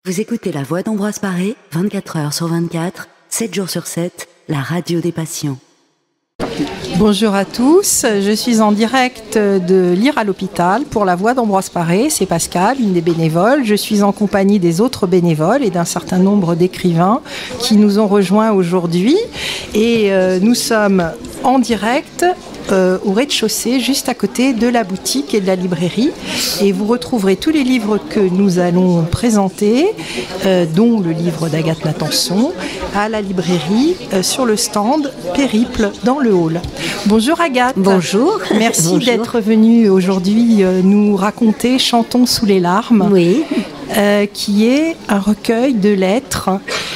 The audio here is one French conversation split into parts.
Vous écoutez La Voix d'Ambroise Paré, 24 heures sur 24, 7 jours sur 7, la radio des patients. Bonjour à tous, je suis en direct de Lire à l'hôpital pour La Voix d'Ambroise Paré, c'est Pascal, une des bénévoles. Je suis en compagnie des autres bénévoles et d'un certain nombre d'écrivains qui nous ont rejoints aujourd'hui. Et nous sommes en direct au rez-de-chaussée, juste à côté de la boutique et de la librairie. Et vous retrouverez tous les livres que nous allons présenter, dont le livre d'Agathe Natanson, à la librairie sur le stand Périple dans le hall. Bonjour Agathe. Bonjour. Merci Bonjour. d'être venue aujourd'hui nous raconter Chantons sous les larmes. Oui. Qui est un recueil de lettres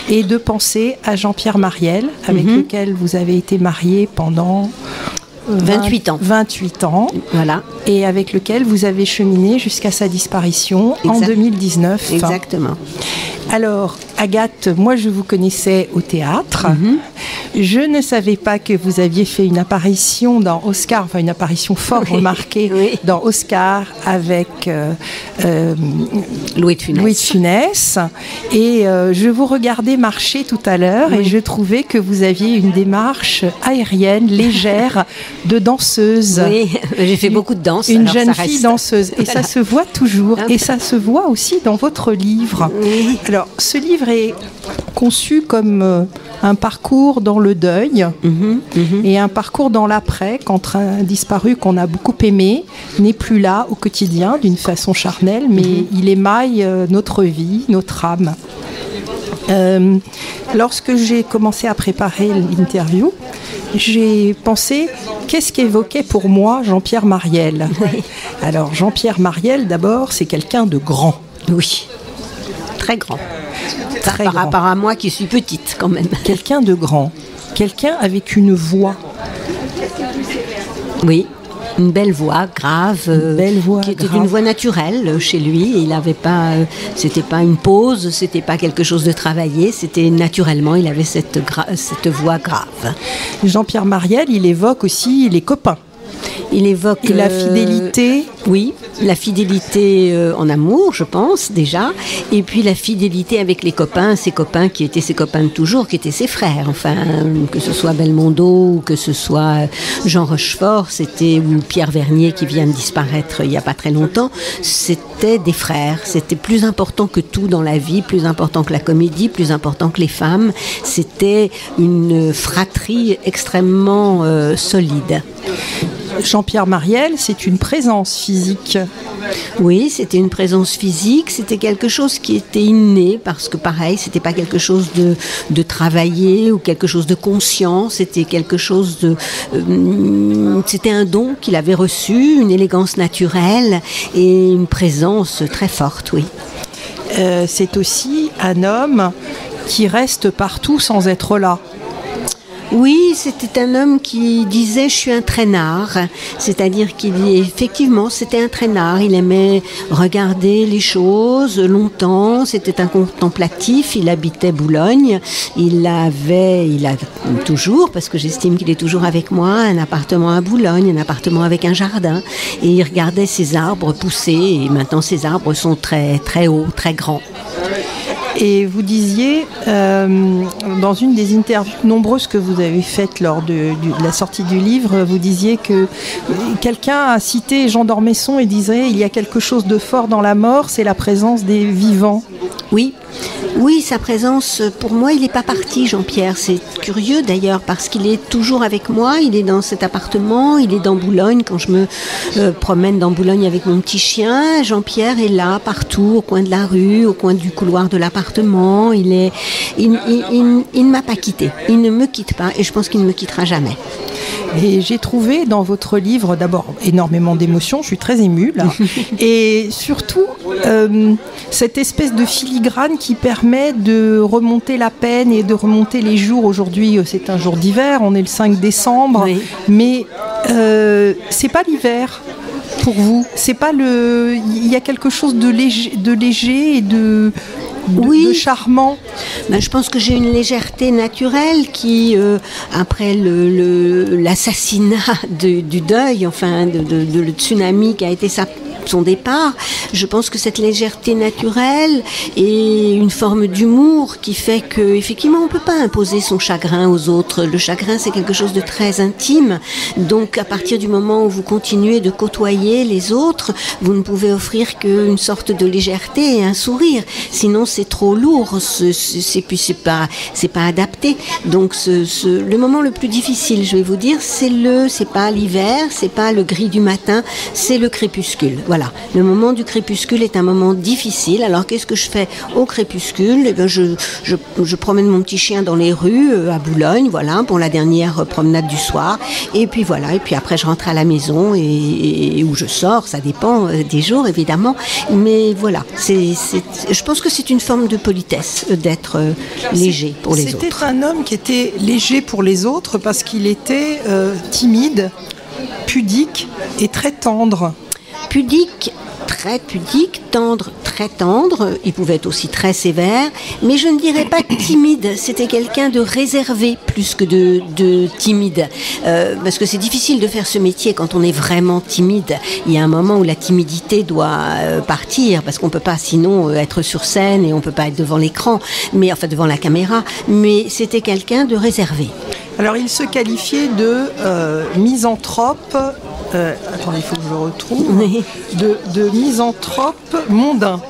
et de pensées à Jean-Pierre Mariel, avec lequel vous avez été mariée pendant 28 ans. 28 ans. Voilà. Et avec lequel vous avez cheminé jusqu'à sa disparition en 2019. Exactement. Alors, Agathe, moi je vous connaissais au théâtre. Je ne savais pas que vous aviez fait une apparition dans Oscar, enfin une apparition fort remarquée dans Oscar avec Louis de Funès. Louis de Funès. Et je vous regardais marcher tout à l'heure et je trouvais que vous aviez une démarche aérienne, légère, de danseuse. Oui, j'ai fait beaucoup de danse. Une jeune fille danseuse. Et ça se voit toujours. Et ça se voit aussi dans votre livre. Oui. Alors, ce livre est conçu comme un parcours dans le deuil et un parcours dans l'après, quand un disparu qu'on a beaucoup aimé n'est plus là au quotidien d'une façon charnelle, mais il émaille notre vie, notre âme. Lorsque j'ai commencé à préparer l'interview, j'ai pensé, qu'est-ce qu'évoquait pour moi Jean-Pierre Mariel ? Alors, Jean-Pierre Mariel, d'abord, c'est quelqu'un de grand. Oui. Très grand. Très par grand. rapport à moi qui suis petite quand même. Quelqu'un de grand. Quelqu'un avec une voix. Oui. Une belle voix grave, qui était une voix naturelle chez lui. Il n'avait pas, c'était pas une pause, c'était pas quelque chose de travaillé, c'était naturellement. Il avait cette voix grave. Jean-Pierre Mariel, il évoque aussi les copains. Il évoque la fidélité. Oui, la fidélité en amour, je pense, déjà. Et puis la fidélité avec les copains, ses copains qui étaient ses copains de toujours, qui étaient ses frères. Enfin, que ce soit Belmondo ou que ce soit Jean Rochefort, ou Pierre Vernier qui vient de disparaître il n'y a pas très longtemps, c'était des frères. C'était plus important que tout dans la vie, plus important que la comédie, plus important que les femmes. C'était une fratrie extrêmement solide. Jean-Pierre Mariel, c'est une présence physique. Oui, c'était une présence physique, c'était quelque chose qui était inné, parce que pareil, c'était pas quelque chose de travaillé ou quelque chose de conscient, c'était quelque chose c'était un don qu'il avait reçu, une élégance naturelle et une présence très forte, oui. C'est aussi un homme qui reste partout sans être là. Oui, c'était un homme qui disait « je suis un traînard », c'est-à-dire qu'effectivement c'était un traînard, il aimait regarder les choses longtemps, c'était un contemplatif, il habitait Boulogne, il a toujours, parce que j'estime qu'il est toujours avec moi, un appartement à Boulogne, un appartement avec un jardin, et il regardait ces arbres pousser, et maintenant ces arbres sont très, très hauts, très grands. Et vous disiez, dans une des interviews nombreuses que vous avez faites lors de la sortie du livre, vous disiez que quelqu'un a cité Jean d'Ormesson et disait « il y a quelque chose de fort dans la mort, c'est la présence des vivants ». Oui, sa présence, pour moi, il n'est pas parti, Jean-Pierre. C'est curieux d'ailleurs, parce qu'il est toujours avec moi, il est dans cet appartement, il est dans Boulogne. Quand je me promène dans Boulogne avec mon petit chien, Jean-Pierre est là, partout, au coin de la rue, au coin du couloir de l'appartement. Il ne m'a pas quitté, il ne me quitte pas, et je pense qu'il ne me quittera jamais. Et j'ai trouvé dans votre livre d'abord énormément d'émotions, je suis très émue là, et surtout cette espèce de filigrane qui permet de remonter la peine et de remonter les jours. Aujourd'hui c'est un jour d'hiver, on est le 5 décembre, mais c'est pas l'hiver pour vous, c'est pas il y a quelque chose de léger et de charmant. Je pense que j'ai une légèreté naturelle qui, après l'assassinat du deuil, enfin, le tsunami qui a été son départ. Je pense que cette légèreté naturelle et une forme d'humour qui fait que effectivement on peut pas imposer son chagrin aux autres. Le chagrin, c'est quelque chose de très intime. Donc à partir du moment où vous continuez de côtoyer les autres, vous ne pouvez offrir qu'une sorte de légèreté et un sourire. Sinon c'est trop lourd, c'est pas adapté. Donc le moment le plus difficile, je vais vous dire, c'est pas l'hiver, c'est pas le gris du matin, c'est le crépuscule. Voilà. Le moment du crépuscule est un moment difficile. Alors qu'est-ce que je fais au crépuscule? Eh bien, je promène mon petit chien dans les rues à Boulogne, voilà, pour la dernière promenade du soir. Et puis voilà. Et puis après, je rentre à la maison et où je sors. Ça dépend des jours, évidemment. Mais voilà. Je pense que c'est une forme de politesse d'être léger pour les autres. C'était un homme qui était léger pour les autres parce qu'il était timide, pudique et très tendre. Pudique, très pudique, tendre, très tendre. Il pouvait être aussi très sévère, mais je ne dirais pas timide. C'était quelqu'un de réservé plus que de timide. Parce que c'est difficile de faire ce métier quand on est vraiment timide. Il y a un moment où la timidité doit partir, parce qu'on ne peut pas sinon être sur scène et on ne peut pas être devant l'écran, mais enfin devant la caméra. Mais c'était quelqu'un de réservé. Alors il se qualifiait de misanthrope. Attendez, il faut que je le retrouve. Oui. De misanthrope mondain.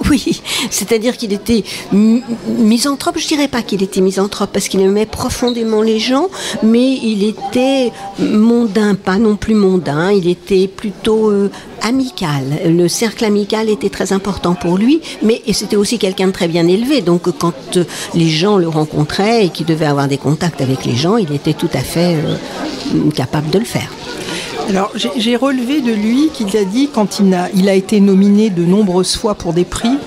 Oui, c'est-à-dire qu'il était misanthrope. Je dirais pas qu'il était misanthrope parce qu'il aimait profondément les gens, mais il était mondain, pas non plus mondain. Il était plutôt amical. Le cercle amical était très important pour lui, mais c'était aussi quelqu'un de très bien élevé. Donc quand les gens le rencontraient et qu'il devait avoir des contacts avec les gens, il était tout à fait capable de le faire. Alors, j'ai relevé de lui qu'il a dit, quand il a été nominé de nombreuses fois pour des prix,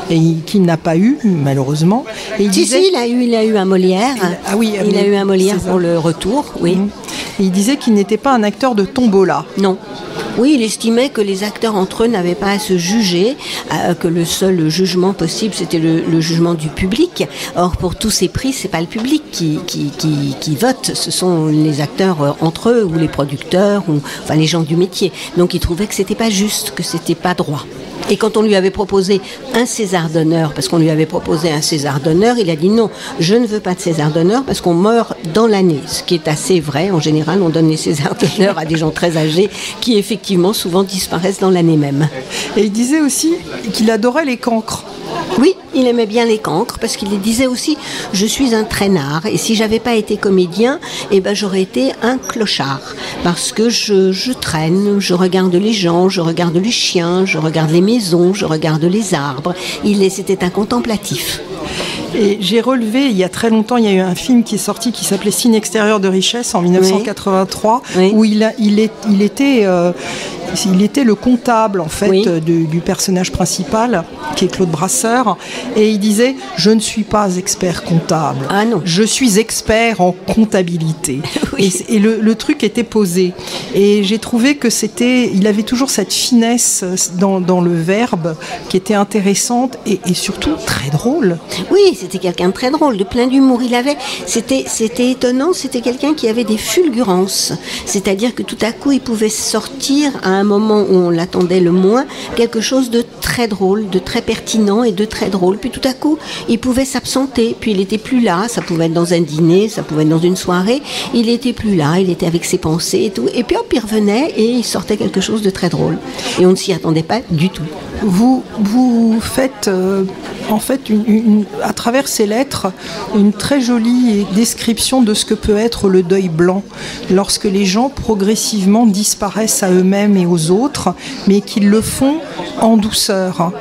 et qu'il n'a pas eu, malheureusement. Et il a eu un Molière. Il a eu un Molière pour Le Retour, oui. Et il disait qu'il n'était pas un acteur de tombola. Non. Oui, il estimait que les acteurs entre eux n'avaient pas à se juger, que le seul jugement possible, c'était le jugement du public. Or, pour tous ces prix, c'est pas le public qui vote, ce sont les acteurs entre eux, ou les producteurs, ou enfin les gens du métier. Donc, il trouvait que c'était pas juste, que c'était pas droit. Et quand on lui avait proposé un César d'honneur, parce qu'on lui avait proposé un César d'honneur, il a dit non, je ne veux pas de César d'honneur parce qu'on meurt dans l'année. Ce qui est assez vrai. En général, on donne les Césars d'honneur à des gens très âgés qui, effectivement, souvent disparaissent dans l'année même. Et il disait aussi qu'il adorait les cancres. Oui, il aimait bien les cancres parce qu'il disait aussi « je suis un traînard et si j'avais pas été comédien, eh ben j'aurais été un clochard parce que je traîne, je regarde les gens, je regarde les chiens, je regarde les maisons, je regarde les arbres. C'était un contemplatif. » Et j'ai relevé, il y a très longtemps, il y a eu un film qui est sorti qui s'appelait Signe extérieur de richesse en 1983, oui. Où il était le comptable en fait, oui. du personnage principal qui est Claude Brasseur, et il disait « je ne suis pas expert comptable, je suis expert en comptabilité ». Oui. Et le truc était posé, et j'ai trouvé que il avait toujours cette finesse dans le verbe qui était intéressante et surtout très drôle. Oui, c'était quelqu'un de très drôle, de plein d'humour. C'était étonnant, c'était quelqu'un qui avait des fulgurances, c'est-à-dire que tout à coup il pouvait sortir à un moment où on l'attendait le moins, quelque chose de très drôle, de très pertinent et de très drôle. Puis tout à coup, il pouvait s'absenter, puis il n'était plus là, ça pouvait être dans un dîner, ça pouvait être dans une soirée, il n'était plus là, il était avec ses pensées et tout. Et puis hop, il revenait et il sortait quelque chose de très drôle. Et on ne s'y attendait pas du tout. Vous faites en fait à travers ces lettres une très jolie description de ce que peut être le deuil blanc lorsque les gens progressivement disparaissent à eux-mêmes et aux autres, mais qu'ils le font en douceur.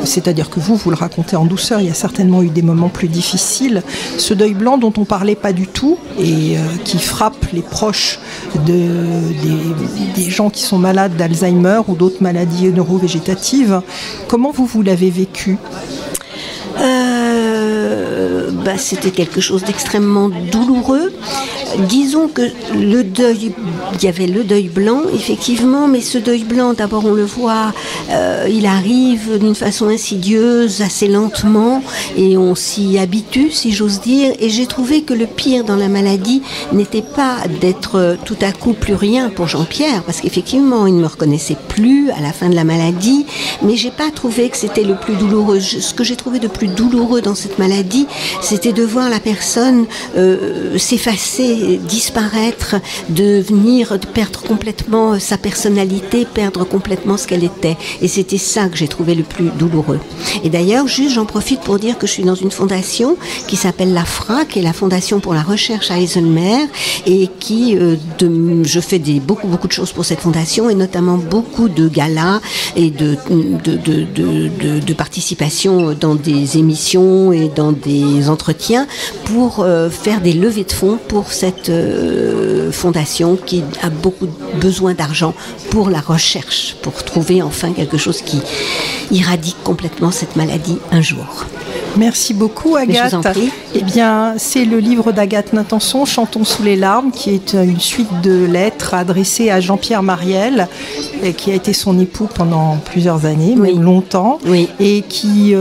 C'est-à-dire que vous le racontez en douceur, il y a certainement eu des moments plus difficiles. Ce deuil blanc dont on ne parlait pas du tout et qui frappe les proches des gens qui sont malades d'Alzheimer ou d'autres maladies neurovégétatives, comment vous l'avez vécu ? C'était quelque chose d'extrêmement douloureux. Disons que le deuil, il y avait le deuil blanc, effectivement, mais ce deuil blanc, d'abord on le voit, il arrive d'une façon insidieuse, assez lentement, et on s'y habitue, si j'ose dire, et j'ai trouvé que le pire dans la maladie n'était pas d'être tout à coup plus rien pour Jean-Pierre, parce qu'effectivement, il ne me reconnaissait plus à la fin de la maladie, mais j'ai pas trouvé que c'était le plus douloureux. Ce que j'ai trouvé de plus douloureux dans cette maladie, c'était de voir la personne s'effacer, disparaître, de perdre complètement sa personnalité, perdre complètement ce qu'elle était. Et c'était ça que j'ai trouvé le plus douloureux. Et d'ailleurs, juste j'en profite pour dire que je suis dans une fondation qui s'appelle l'AFRA, qui est la Fondation pour la recherche Alzheimer, et qui, je fais beaucoup de choses pour cette fondation, et notamment beaucoup de galas et de participation dans des émissions et dans des entretiens pour faire des levées de fonds pour cette fondation qui a beaucoup besoin d'argent pour la recherche, pour trouver enfin quelque chose qui éradique complètement cette maladie un jour. Merci beaucoup, Agathe. Je vous en prie. Eh bien, c'est le livre d'Agathe Natanson, Chantons sous les larmes, qui est une suite de lettres adressées à Jean-Pierre Mariel, qui a été son époux pendant plusieurs années, même longtemps, et qui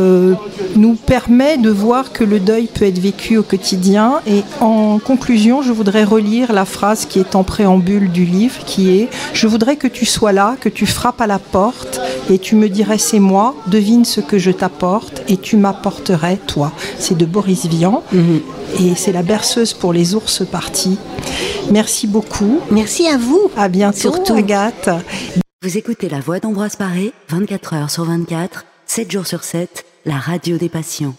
nous permet de voir que le deuil peut être vécu au quotidien. Et en conclusion, je voudrais relire la phrase qui est en préambule du livre, qui est « Je voudrais que tu sois là, que tu frappes à la porte, et tu me dirais c'est moi, devine ce que je t'apporte, et tu m'apporterais toi ». C'est de Boris Vian. Et c'est la berceuse pour les ours partis. Merci beaucoup. Merci à vous. À bientôt, surtout. Agathe. Vous écoutez La Voix d'Ambroise Paré, 24 heures sur 24, 7 jours sur 7, la radio des patients.